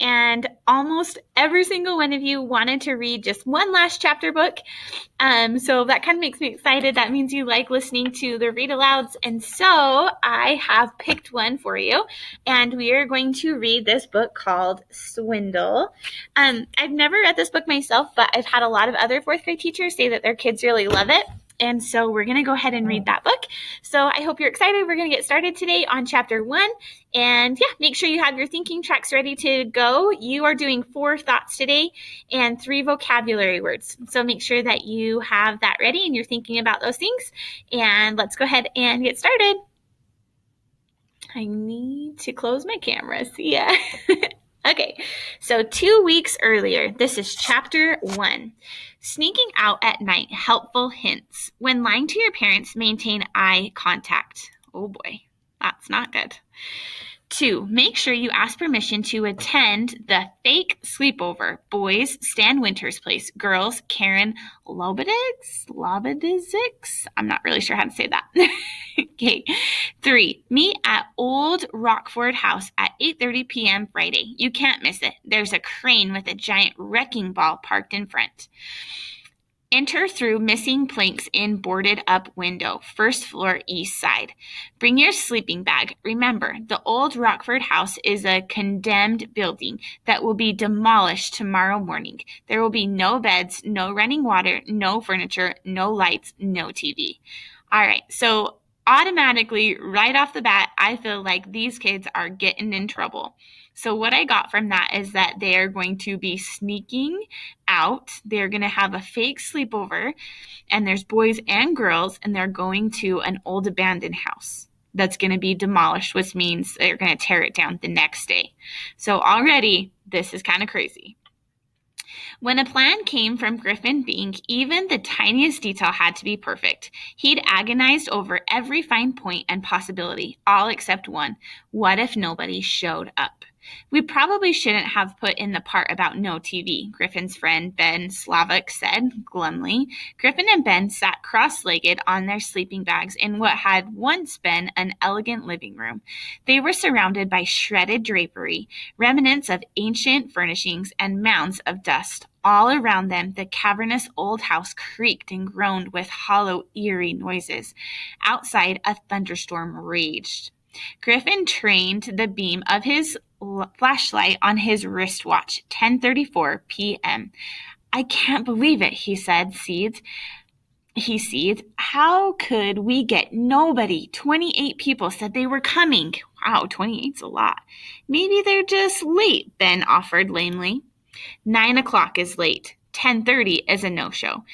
and almost every single one of you wanted to read just one last chapter book. So that kind of makes me excited. That means you like listening to the read alouds. And so I have picked one for you, and we are going to read this book called Swindle. I've never read this book myself, but I've had a lot of other fourth grade teachers say that their kids really love it. And so we're going to go ahead and read that book. So I hope you're excited. We're going to get started today on chapter 1. And yeah, make sure you have your thinking tracks ready to go. You are doing 4 thoughts today and 3 vocabulary words. So make sure that you have that ready and you're thinking about those things. And let's go ahead and get started. I need to close my camera. See ya. Okay, so 2 weeks earlier, this is chapter 1. Sneaking out at night, helpful hints. When lying to your parents, maintain eye contact. Oh boy, that's not good. 2, make sure you ask permission to attend the fake sleepover. Boys, Stan Winter's place. Girls, Karen Lobedix? I'm not really sure how to say that. Okay. 3, meet at Old Rockford House at 8:30 p.m. Friday. You can't miss it. There's a crane with a giant wrecking ball parked in front. Enter through missing planks in boarded up window, first floor east side. Bring your sleeping bag. Remember, the Old Rockford House is a condemned building that will be demolished tomorrow morning. There will be no beds, no running water, no furniture, no lights, no TV. All right, so automatically, right off the bat, I feel like these kids are getting in trouble. So what I got from that is that they are going to be sneaking out. They're going to have a fake sleepover, and there's boys and girls, and they're going to an old abandoned house that's going to be demolished, which means they're going to tear it down the next day. So already, this is kind of crazy. When a plan came from Griffin Bing, even the tiniest detail had to be perfect. He'd agonized over every fine point and possibility, all except one. What if nobody showed up? We probably shouldn't have put in the part about no TV, Griffin's friend Ben Slavic said glumly. Griffin and Ben sat cross-legged on their sleeping bags in what had once been an elegant living room. They were surrounded by shredded drapery, remnants of ancient furnishings, and mounds of dust. All around them, the cavernous old house creaked and groaned with hollow, eerie noises. Outside, a thunderstorm raged. Griffin trained the beam of his flashlight on his wristwatch, 10:34 p.m. I can't believe it, he said, seethed. He seethed. How could we get nobody? 28 people said they were coming. Wow, 28's a lot. Maybe they're just late, Ben offered lamely. 9 o'clock is late. 10:30 is a no-show.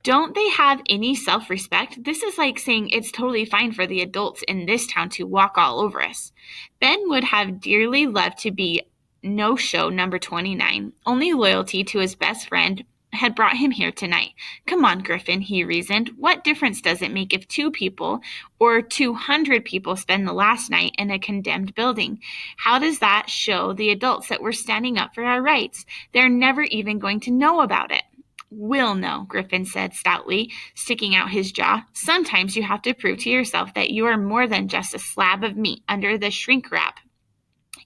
Don't they have any self-respect? This is like saying it's totally fine for the adults in this town to walk all over us. Ben would have dearly loved to be no-show number 29. Only loyalty to his best friend had brought him here tonight. Come on, Griffin, he reasoned. What difference does it make if 2 people or 200 people spend the last night in a condemned building? How does that show the adults that we're standing up for our rights? They're never even going to know about it. Will know, Griffin said stoutly, sticking out his jaw. Sometimes you have to prove to yourself that you are more than just a slab of meat under the shrink wrap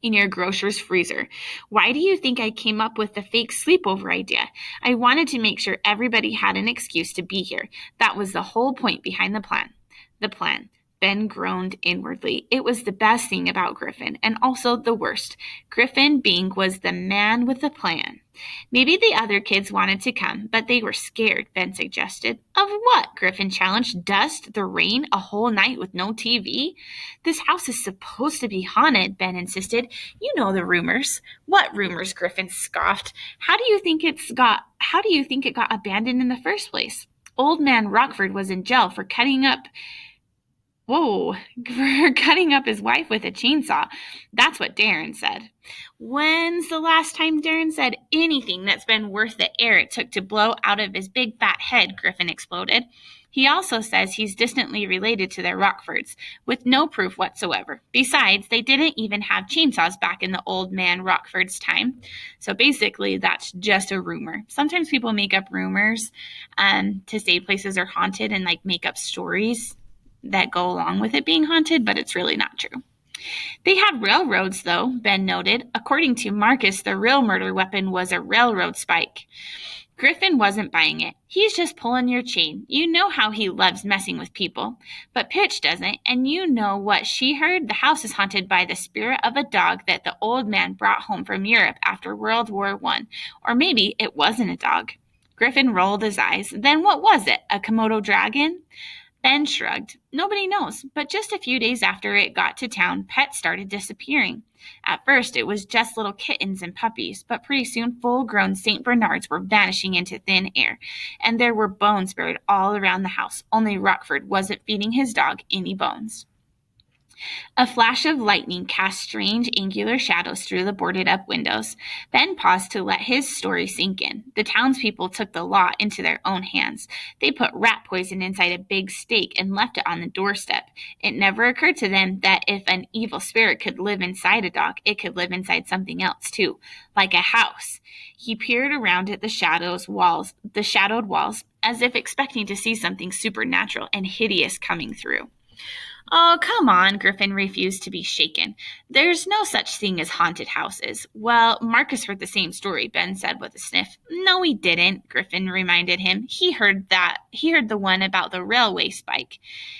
in your grocer's freezer. Why do you think I came up with the fake sleepover idea? I wanted to make sure everybody had an excuse to be here. That was the whole point behind the plan. The plan. Ben groaned inwardly. It was the best thing about Griffin, and also the worst. Griffin Bing was the man with a plan. Maybe the other kids wanted to come, but they were scared, Ben suggested. Of what? Griffin challenged. Dust, the rain, a whole night with no TV? This house is supposed to be haunted, Ben insisted. You know the rumors. What rumors? Griffin scoffed. How do you think it got abandoned in the first place? Old man Rockford was in jail for cutting up his wife with a chainsaw. That's what Darren said. When's the last time Darren said anything that's been worth the air it took to blow out of his big fat head? Griffin exploded. He also says he's distantly related to the Rockfords, with no proof whatsoever. Besides, they didn't even have chainsaws back in the old man Rockford's time. So basically, that's just a rumor. Sometimes people make up rumors to say places are haunted and make up stories that go along with it being haunted, but it's really not true. They had railroads, though, Ben noted. According to Marcus, the real murder weapon was a railroad spike. Griffin wasn't buying it. He's just pulling your chain. You know how he loves messing with people. But Pitch doesn't, and you know what she heard? The house is haunted by the spirit of a dog that the old man brought home from Europe after World War I. Or maybe it wasn't a dog. Griffin rolled his eyes. Then what was it? A Komodo dragon? Ben shrugged. Nobody knows, but just a few days after it got to town, pets started disappearing. At first, it was just little kittens and puppies, but pretty soon full-grown St. Bernards were vanishing into thin air, and there were bones buried all around the house. Only Rockford wasn't feeding his dog any bones. A flash of lightning cast strange angular shadows through the boarded-up windows. Ben paused to let his story sink in. The townspeople took the law into their own hands. They put rat poison inside a big steak and left it on the doorstep. It never occurred to them that if an evil spirit could live inside a dog, it could live inside something else too, like a house. He peered around at the shadowed walls, as if expecting to see something supernatural and hideous coming through. Oh, come on, Griffin refused to be shaken. There's no such thing as haunted houses. Well, Marcus heard the same story, Ben said with a sniff. No, he didn't, Griffin reminded him. He heard the one about the railway spike.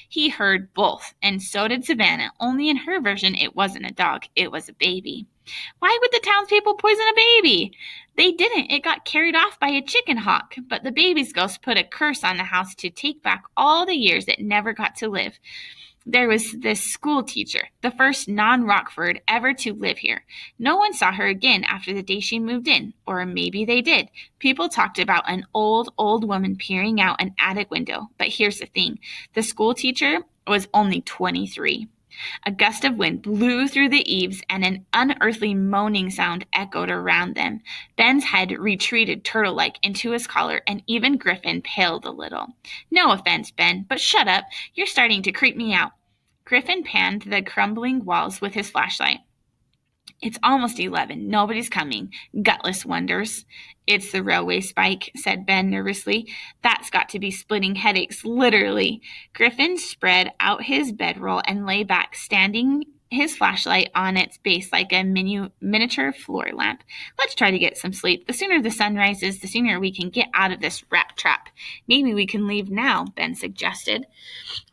He heard both, and so did Savannah, only in her version it wasn't a dog, it was a baby. Why would the townspeople poison a baby? They didn't. It got carried off by a chicken hawk, but the baby's ghost put a curse on the house to take back all the years it never got to live. There was this school teacher, the first non-Rockford ever to live here. No one saw her again after the day she moved in, or maybe they did. People talked about an old woman peering out an attic window, but here's the thing. The school teacher was only 23. A gust of wind blew through the eaves, and an unearthly moaning sound echoed around them. Ben's head retreated turtle-like into his collar, and even Griffin paled a little. No offense, Ben, but shut up. You're starting to creep me out. Griffin panned the crumbling walls with his flashlight. It's almost 11. Nobody's coming. Gutless wonders. It's the railway spike, said Ben nervously. That's got to be splitting headaches, literally. Griffin spread out his bedroll and lay back, standing his flashlight on its base like a miniature floor lamp. Let's try to get some sleep. The sooner the sun rises, the sooner we can get out of this rat trap. Maybe we can leave now, Ben suggested.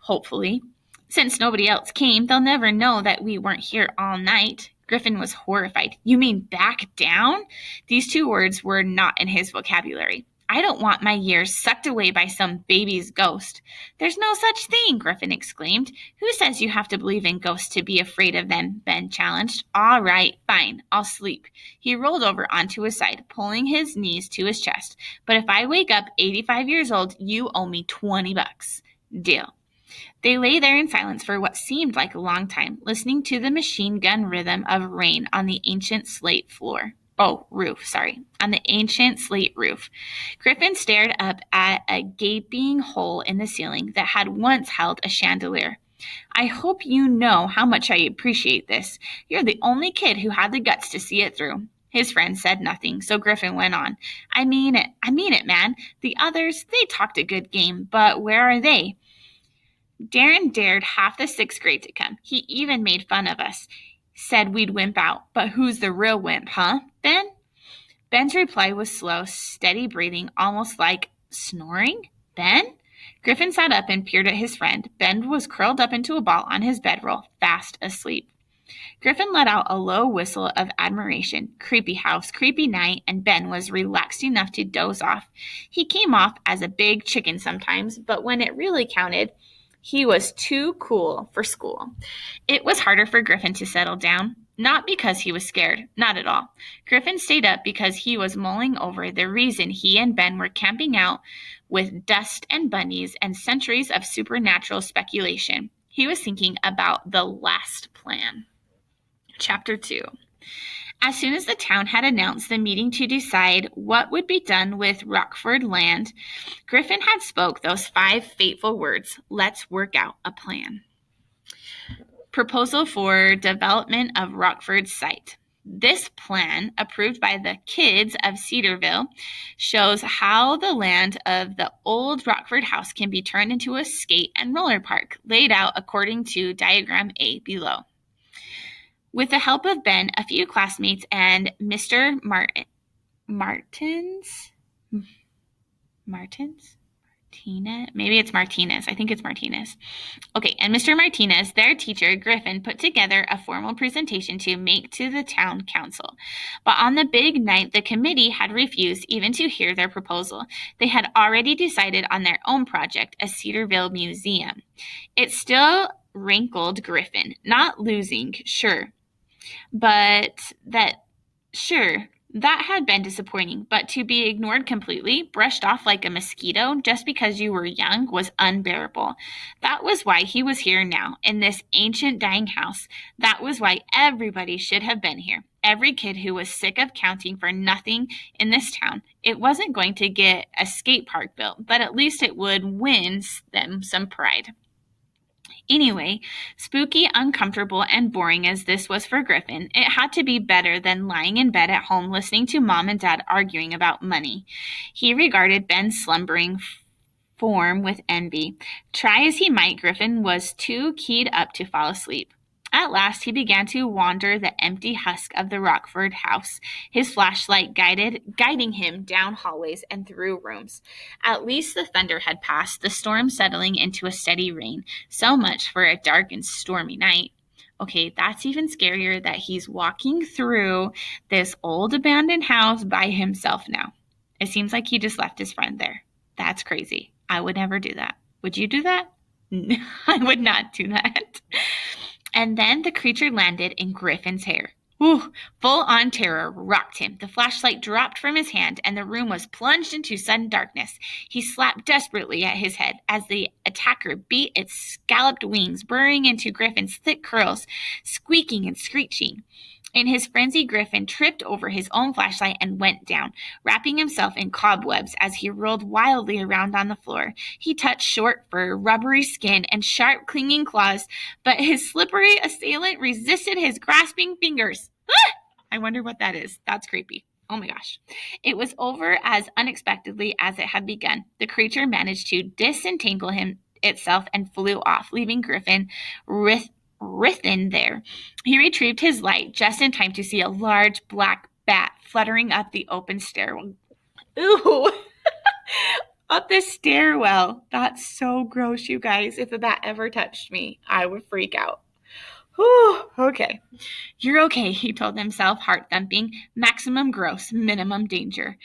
Hopefully. Since nobody else came, they'll never know that we weren't here all night. Griffin was horrified. You mean back down? These two words were not in his vocabulary. I don't want my years sucked away by some baby's ghost. There's no such thing, Griffin exclaimed. Who says you have to believe in ghosts to be afraid of them? Ben challenged. All right, fine, I'll sleep. He rolled over onto his side, pulling his knees to his chest. But if I wake up 85 years old, you owe me $20. Deal. They lay there in silence for what seemed like a long time, listening to the machine gun rhythm of rain on the ancient slate roof. Griffin stared up at a gaping hole in the ceiling that had once held a chandelier. I hope you know how much I appreciate this. You're the only kid who had the guts to see it through. His friend said nothing, so Griffin went on. I mean it, man. The others, they talked a good game, but where are they? Darren dared half the 6th grade to come. He even made fun of us. Said we'd wimp out. But who's the real wimp, huh, Ben? Ben's reply was slow, steady breathing, almost like snoring. Ben? Griffin sat up and peered at his friend. Ben was curled up into a ball on his bedroll, fast asleep. Griffin let out a low whistle of admiration. Creepy house, creepy night, and Ben was relaxed enough to doze off. He came off as a big chicken sometimes, but when it really counted, he was too cool for school. It was harder for Griffin to settle down, not because he was scared, not at all. Griffin stayed up because he was mulling over the reason he and Ben were camping out with dust and bunnies and centuries of supernatural speculation. He was thinking about the last plan. Chapter 2. As soon as the town had announced the meeting to decide what would be done with Rockford land, Griffin had spoke those 5 fateful words, let's work out a plan. Proposal for development of Rockford site. This plan, approved by the kids of Cedarville, shows how the land of the old Rockford house can be turned into a skate and roller park, laid out according to diagram A below. With the help of Ben, a few classmates, and Mr. Martins? Martins? Martinez? Maybe it's Martinez. I think it's Martinez. Okay, and Mr. Martinez, their teacher, Griffin, put together a formal presentation to make to the town council. But on the big night, the committee had refused even to hear their proposal. They had already decided on their own project, a Cedarville museum. It still rankled Griffin, not losing, that had been disappointing, but to be ignored completely, brushed off like a mosquito just because you were young was unbearable. That was why he was here now, in this ancient dying house. That was why everybody should have been here. Every kid who was sick of counting for nothing in this town. It wasn't going to get a skate park built, but at least it would win them some pride. Anyway, spooky, uncomfortable, and boring as this was for Griffin, it had to be better than lying in bed at home listening to Mom and Dad arguing about money. He regarded Ben's slumbering form with envy. Try as he might, Griffin was too keyed up to fall asleep. At last, he began to wander the empty husk of the Rockford house, his flashlight guiding him down hallways and through rooms. At least the thunder had passed, the storm settling into a steady rain. So much for a dark and stormy night. Okay, that's even scarier that he's walking through this old abandoned house by himself now. It seems like he just left his friend there. That's crazy. I would never do that. Would you do that? I would not do that. And then the creature landed in Griffin's hair. Ooh, full-on terror rocked him. The flashlight dropped from his hand, and the room was plunged into sudden darkness. He slapped desperately at his head as the attacker beat its scalloped wings, burrowing into Griffin's thick curls, squeaking and screeching. In his frenzy, Griffin tripped over his own flashlight and went down, wrapping himself in cobwebs as he rolled wildly around on the floor. He touched short fur, rubbery skin, and sharp, clinging claws, but his slippery assailant resisted his grasping fingers. Ah! I wonder what that is. That's creepy. Oh my gosh. It was over as unexpectedly as it had begun. The creature managed to disentangle itself and flew off, leaving Griffin writhen there. He retrieved his light just in time to see a large black bat fluttering up the open stairwell. Ooh! Up the stairwell. That's so gross, you guys. If a bat ever touched me, I would freak out. Whew, okay. You're okay, he told himself, heart thumping. Maximum gross, minimum danger.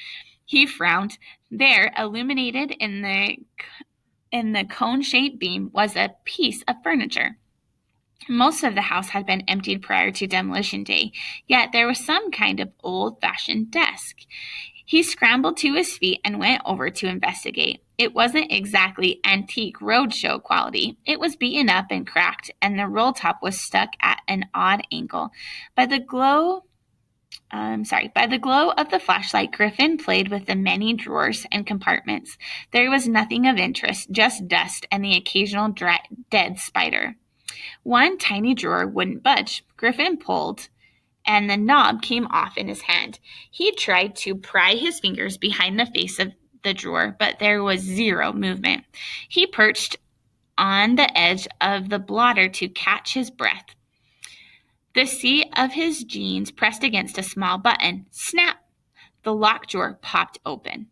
He frowned. There, illuminated in the cone-shaped beam, was a piece of furniture. Most of the house had been emptied prior to demolition day, yet there was some kind of old-fashioned desk. He scrambled to his feet and went over to investigate. It wasn't exactly antique roadshow quality. It was beaten up and cracked, and the roll top was stuck at an odd angle. By the glow of the flashlight, Griffin played with the many drawers and compartments. There was nothing of interest, just dust and the occasional dead spider. One tiny drawer wouldn't budge. Griffin pulled, and the knob came off in his hand. He tried to pry his fingers behind the face of the drawer, but there was zero movement. He perched on the edge of the blotter to catch his breath. The seat of his jeans pressed against a small button. Snap! The locked drawer popped open.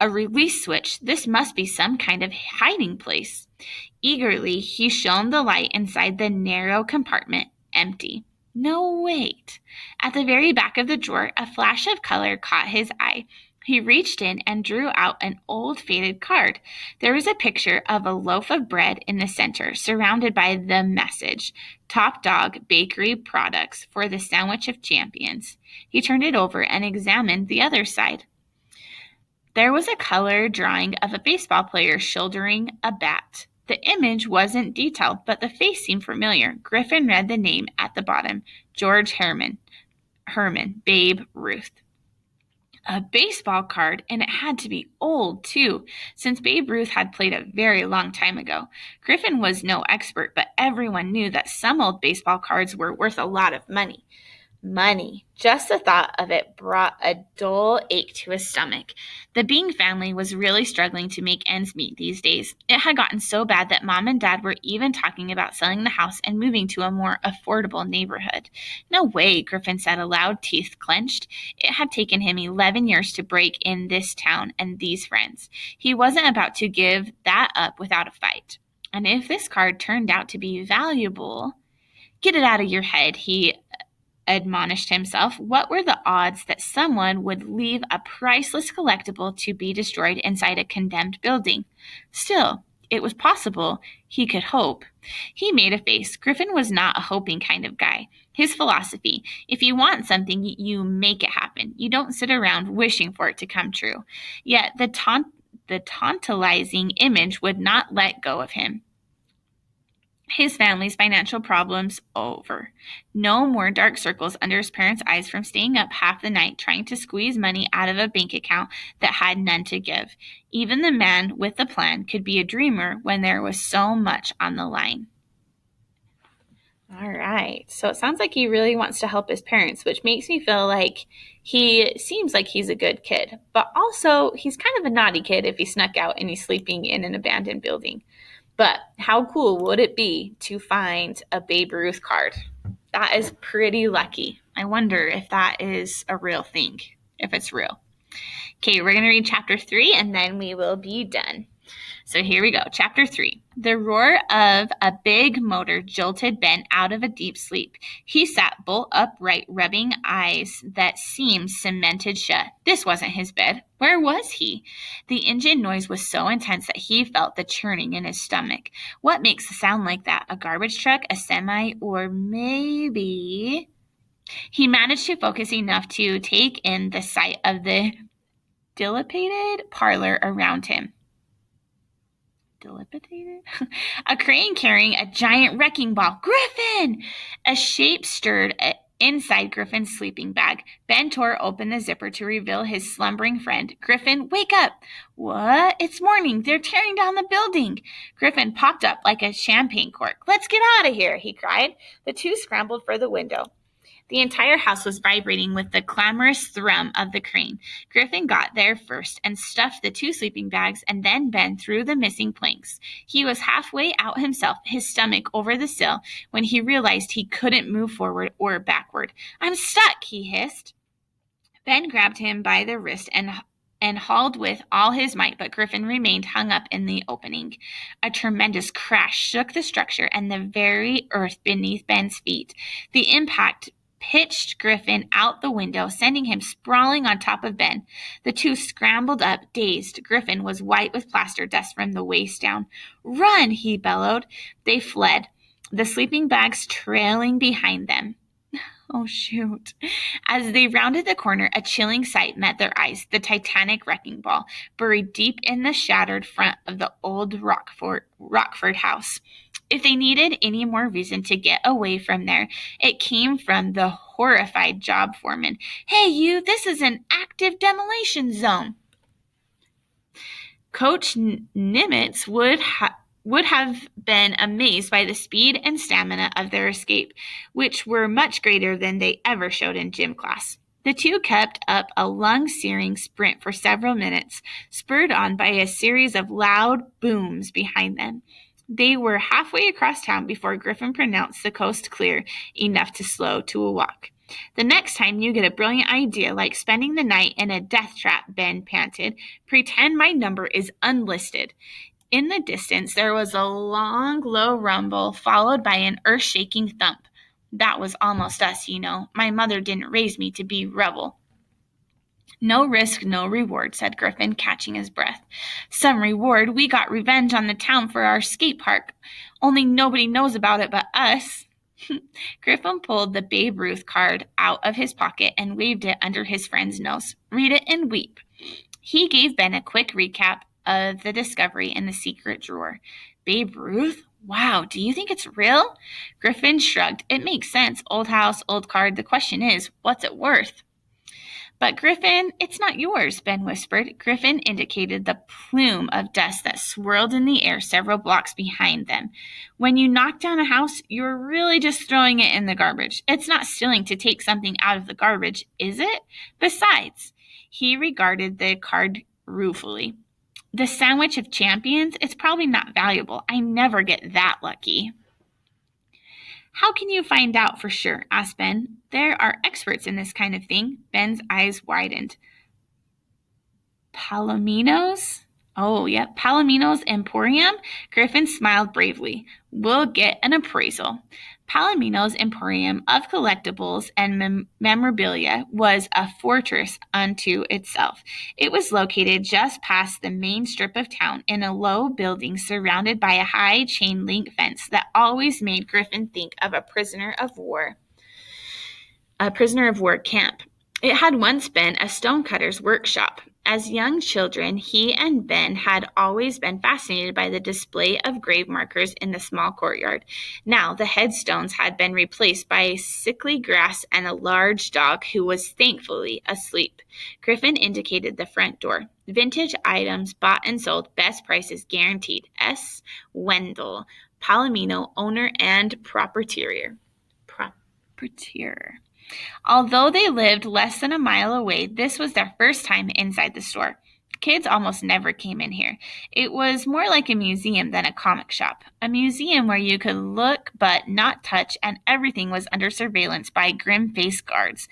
A release switch. This must be some kind of hiding place. Eagerly, he shone the light inside the narrow compartment. Empty. No, wait. At the very back of the drawer, a flash of color caught his eye. He reached in and drew out an old faded card. There was a picture of a loaf of bread in the center, surrounded by the message, Top Dog Bakery Products for the Sandwich of Champions. He turned it over and examined the other side. There was a color drawing of a baseball player shouldering a bat. The image wasn't detailed, but the face seemed familiar. Griffin read the name at the bottom, George Herman, Babe Ruth. A baseball card, and it had to be old, too, since Babe Ruth had played a very long time ago. Griffin was no expert, but everyone knew that some old baseball cards were worth a lot of money. Money. Just the thought of it brought a dull ache to his stomach. The Bing family was really struggling to make ends meet these days. It had gotten so bad that Mom and Dad were even talking about selling the house and moving to a more affordable neighborhood. No way, Griffin said aloud, teeth clenched. It had taken him 11 years to break in this town and these friends. He wasn't about to give that up without a fight. And if this card turned out to be valuable, get it out of your head, he admonished himself. What were the odds that someone would leave a priceless collectible to be destroyed inside a condemned building? Still, it was possible. He could hope. He made a face. Griffin was not a hoping kind of guy. His philosophy: if you want something, you make it happen. You don't sit around wishing for it to come true. Yet the tantalizing image would not let go of him. His family's financial problems over. No more dark circles under his parents' eyes from staying up half the night trying to squeeze money out of a bank account that had none to give. Even the man with the plan could be a dreamer when there was so much on the line. All right. So it sounds like he really wants to help his parents, which makes me feel like he seems like he's a good kid. But also, he's kind of a naughty kid if he snuck out and he's sleeping in an abandoned building. But how cool would it be to find a Babe Ruth card? That is pretty lucky. I wonder if that is a real thing, if it's real. Okay, we're going to read chapter 3 and then we will be done. So here we go. Chapter 3. The roar of a big motor jolted Ben out of a deep sleep. He sat bolt upright, rubbing eyes that seemed cemented shut. This wasn't his bed. Where was he? The engine noise was so intense that he felt the churning in his stomach. What makes a sound like that? A garbage truck, a semi, or maybe... He managed to focus enough to take in the sight of the dilapidated parlor around him. Dilapidated? A crane carrying a giant wrecking ball. Griffin! A shape stirred inside Griffin's sleeping bag. Ben tore open the zipper to reveal his slumbering friend. Griffin, wake up! What? It's morning. They're tearing down the building. Griffin popped up like a champagne cork. Let's get out of here, he cried. The two scrambled for the window. The entire house was vibrating with the clamorous thrum of the crane. Griffin got there first and stuffed the 2 sleeping bags, and then Ben threw the missing planks. He was halfway out himself, his stomach over the sill, when he realized he couldn't move forward or backward. I'm stuck, he hissed. Ben grabbed him by the wrist and hauled with all his might, but Griffin remained hung up in the opening. A tremendous crash shook the structure and the very earth beneath Ben's feet. The impact pitched Griffin out the window, sending him sprawling on top of Ben. The two scrambled up, dazed. Griffin was white with plaster dust from the waist down. Run, he bellowed. They fled, the sleeping bags trailing behind them. Oh, shoot. As they rounded the corner, a chilling sight met their eyes, the Titanic wrecking ball, buried deep in the shattered front of the old Rockford house. If they needed any more reason to get away from there, it came from the horrified job foreman. Hey, you, this is an active demolition zone. Coach Nimitz would have been amazed by the speed and stamina of their escape, which were much greater than they ever showed in gym class. The two kept up a lung-searing sprint for several minutes, spurred on by a series of loud booms behind them. They were halfway across town before Griffin pronounced the coast clear enough to slow to a walk. The next time you get a brilliant idea like spending the night in a death trap, Ben panted, pretend my number is unlisted. In the distance, there was a long, low rumble followed by an earth-shaking thump. That was almost us, you know. My mother didn't raise me to be rebel. No risk, no reward, said Griffin, catching his breath. Some reward. We got revenge on the town for our skate park. Only nobody knows about it but us. Griffin pulled the Babe Ruth card out of his pocket and waved it under his friend's nose. Read it and weep. He gave Ben a quick recap of the discovery in the secret drawer. Babe Ruth? Wow, do you think it's real? Griffin shrugged. It makes sense. Old house, old card. The question is, what's it worth? But Griffin, it's not yours, Ben whispered. Griffin indicated the plume of dust that swirled in the air several blocks behind them. When you knock down a house, you're really just throwing it in the garbage. It's not stealing to take something out of the garbage, is it? Besides, he regarded the card ruefully. The sandwich of champions, it's probably not valuable. I never get that lucky. How can you find out for sure? Asked Ben. There are experts in this kind of thing. Ben's eyes widened. Palomino's? Oh, yep. Palomino's Emporium? Griffin smiled bravely. We'll get an appraisal. Palomino's Emporium of collectibles and memorabilia was a fortress unto itself. It was located just past the main strip of town in a low building surrounded by a high chain link fence that always made Griffin think of a prisoner of war camp. It had once been a stonecutter's workshop. As young children, he and Ben had always been fascinated by the display of grave markers in the small courtyard. Now the headstones had been replaced by sickly grass and a large dog who was thankfully asleep. Griffin indicated the front door. Vintage items bought and sold, best prices guaranteed. S. Swindle, Palomino owner and proprietor. Although they lived less than a mile away, this was their first time inside the store. Kids almost never came in here. It was more like a museum than a comic shop. A museum where you could look but not touch, and everything was under surveillance by grim-faced guards.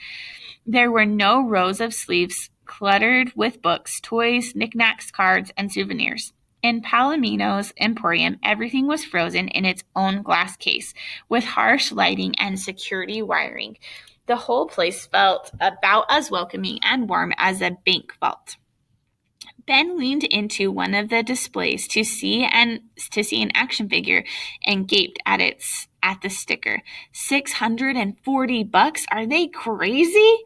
There were no rows of sleeves cluttered with books, toys, knickknacks, cards, and souvenirs. In Palomino's Emporium, everything was frozen in its own glass case, with harsh lighting and security wiring. The whole place felt about as welcoming and warm as a bank vault. Ben leaned into one of the displays to see an action figure and gaped at the sticker. $640? Are they crazy?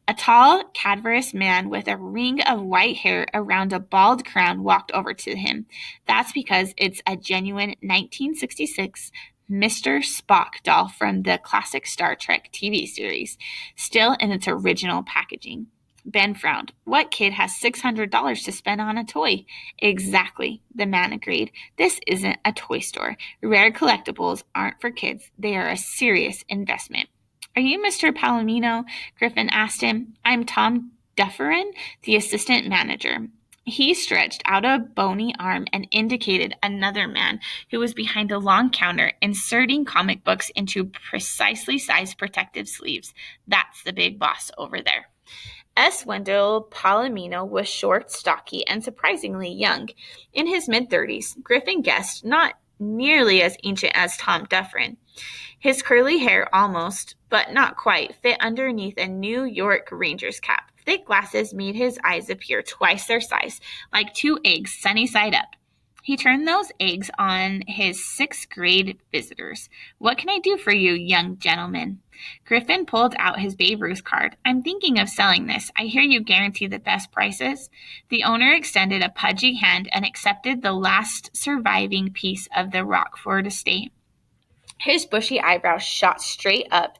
A tall, cadaverous man with a ring of white hair around a bald crown walked over to him. That's because it's a genuine 1966 Mr. Spock doll from the classic Star Trek TV series, still in its original packaging. Ben frowned. What kid has $600 to spend on a toy? Exactly, the man agreed. This isn't a toy store. Rare collectibles aren't for kids. They are a serious investment. Are you Mr. Palomino? Griffin asked him. I'm Tom Dufferin, the assistant manager. He stretched out a bony arm and indicated another man who was behind a long counter, inserting comic books into precisely sized protective sleeves. That's the big boss over there. Swindle Palomino was short, stocky, and surprisingly young. In his mid-30s, Griffin guessed not nearly as ancient as Tom Dufferin. His curly hair almost, but not quite, fit underneath a New York Rangers cap. Thick glasses made his eyes appear twice their size, like two eggs sunny side up. He turned those eggs on his sixth grade visitors. What can I do for you, young gentlemen? Griffin pulled out his Babe Ruth card. I'm thinking of selling this. I hear you guarantee the best prices. The owner extended a pudgy hand and accepted the last surviving piece of the Rockford estate. His bushy eyebrows shot straight up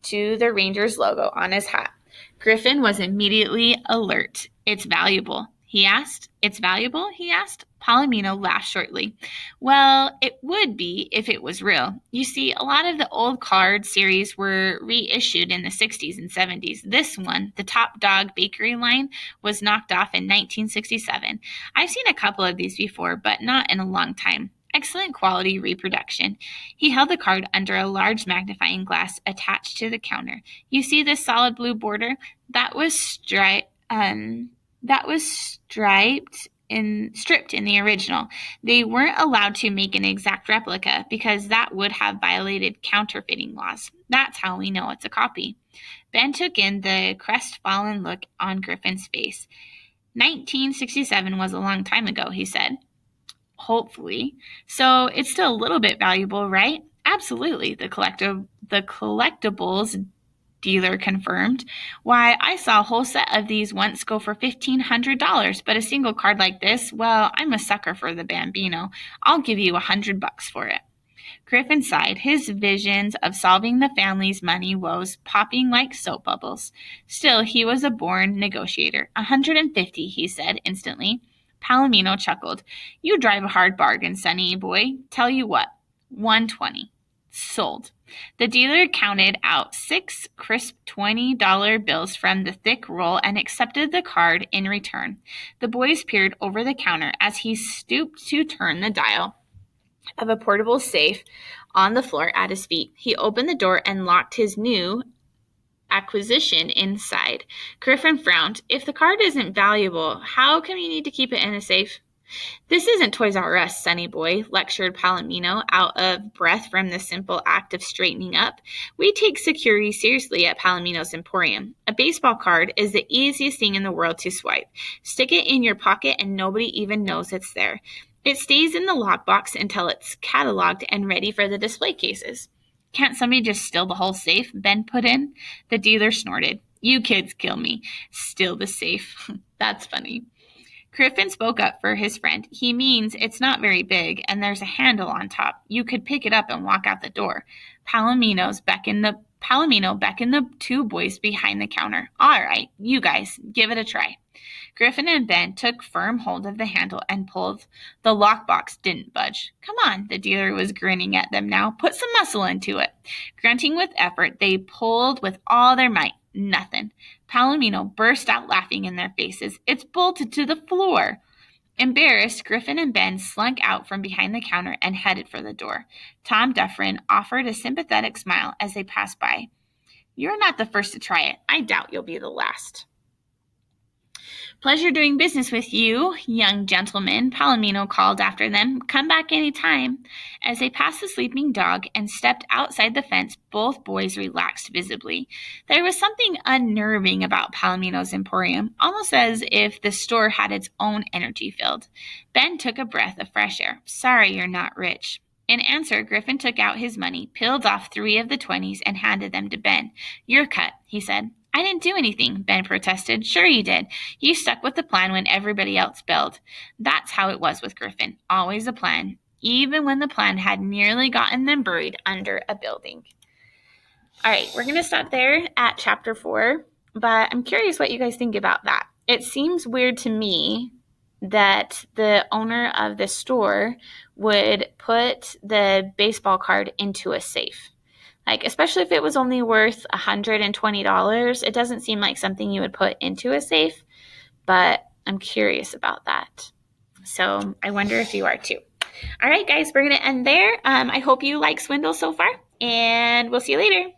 to the Rangers logo on his hat. Griffin was immediately alert. It's valuable, he asked. It's valuable, he asked. Palomino laughed shortly. Well, it would be if it was real. You see, a lot of the old card series were reissued in the 60s and 70s. This one, the Top Dog Bakery line, was knocked off in 1967. I've seen a couple of these before, but not in a long time. Excellent quality reproduction. He held the card under a large magnifying glass attached to the counter. You see this solid blue border? That was stripped in the original. They weren't allowed to make an exact replica because that would have violated counterfeiting laws. That's how we know it's a copy. Ben took in the crestfallen look on Griffin's face. 1967 was a long time ago, he said. Hopefully. So it's still a little bit valuable, right? Absolutely, the collectibles dealer confirmed. Why, I saw a whole set of these once go for $1,500, but a single card like this, well, I'm a sucker for the Bambino. I'll give you $100 for it. Griffin sighed, his visions of solving the family's money woes popping like soap bubbles. Still, he was a born negotiator. 150, he said instantly. Palomino chuckled. You drive a hard bargain, sonny boy. Tell you what, 120. Sold. The dealer counted out 6 crisp $20 bills from the thick roll and accepted the card in return. The boys peered over the counter as he stooped to turn the dial of a portable safe on the floor at his feet. He opened the door and locked his new acquisition inside. Griffin frowned. If the card isn't valuable, how come you need to keep it in a safe? This isn't Toys R Us, sonny boy, lectured Palomino, out of breath from the simple act of straightening up. We take security seriously at Palomino's Emporium. A baseball card is the easiest thing in the world to swipe. Stick it in your pocket and nobody even knows it's there. It stays in the lockbox until it's cataloged and ready for the display cases. Can't somebody just steal the whole safe? Ben put in. The dealer snorted. You kids kill me. Steal the safe. That's funny. Griffin spoke up for his friend. He means it's not very big, and there's a handle on top. You could pick it up and walk out the door. Palomino beckoned the 2 boys behind the counter. All right, you guys, give it a try. Griffin and Ben took firm hold of the handle and pulled. The lockbox didn't budge. Come on, the dealer was grinning at them now. Put some muscle into it. Grunting with effort, they pulled with all their might. Nothing. Palomino burst out laughing in their faces. It's bolted to the floor. Embarrassed, Griffin and Ben slunk out from behind the counter and headed for the door. Tom Dufferin offered a sympathetic smile as they passed by. You're not the first to try it. I doubt you'll be the last. Pleasure doing business with you, young gentlemen, Palomino called after them. Come back any time. As they passed the sleeping dog and stepped outside the fence, both boys relaxed visibly. There was something unnerving about Palomino's Emporium, almost as if the store had its own energy field. Ben took a breath of fresh air. Sorry you're not rich. In answer, Griffin took out his money, peeled off 3 of the 20s, and handed them to Ben. Your cut, he said. I didn't do anything, Ben protested. Sure you did. You stuck with the plan when everybody else bailed. That's how it was with Griffin. Always a plan, even when the plan had nearly gotten them buried under a building. All right, we're going to stop there at chapter 4, but I'm curious what you guys think about that. It seems weird to me that the owner of the store would put the baseball card into a safe. Like, especially if it was only worth $120, it doesn't seem like something you would put into a safe, but I'm curious about that. So I wonder if you are too. All right, guys, we're going to end there. I hope you like Swindle so far, and we'll see you later.